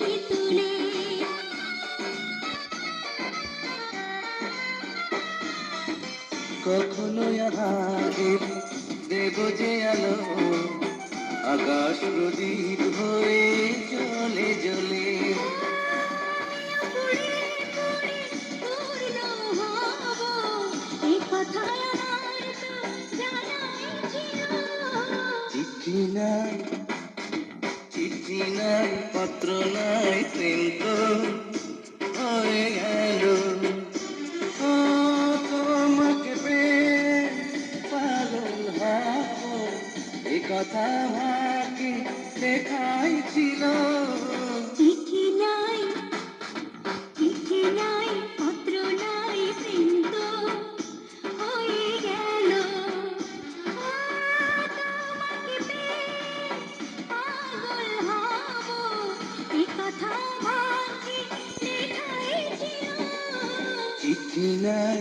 চিঠি তুলে। কখনো আগে দেব যে আলো, আকাশ প্রদীপ হয়ে জ্বলে জ্বলে। চিঠি নাই, চিঠি নাই, পত্র নাই, প্রেম তো হয়ে গেল। ও তোমাকে পেয়ে পাগল হব, এ কথা আমাকে লেখাই ছিল। চিঠি নাই, চিঠি নাই, পত্র নাই, প্রেম তো হয়ে গেল। তোমাকে পেয়ে পাগল হব, এ কথা ভাগ্যে লেখাই ছিল। চিঠি নাই,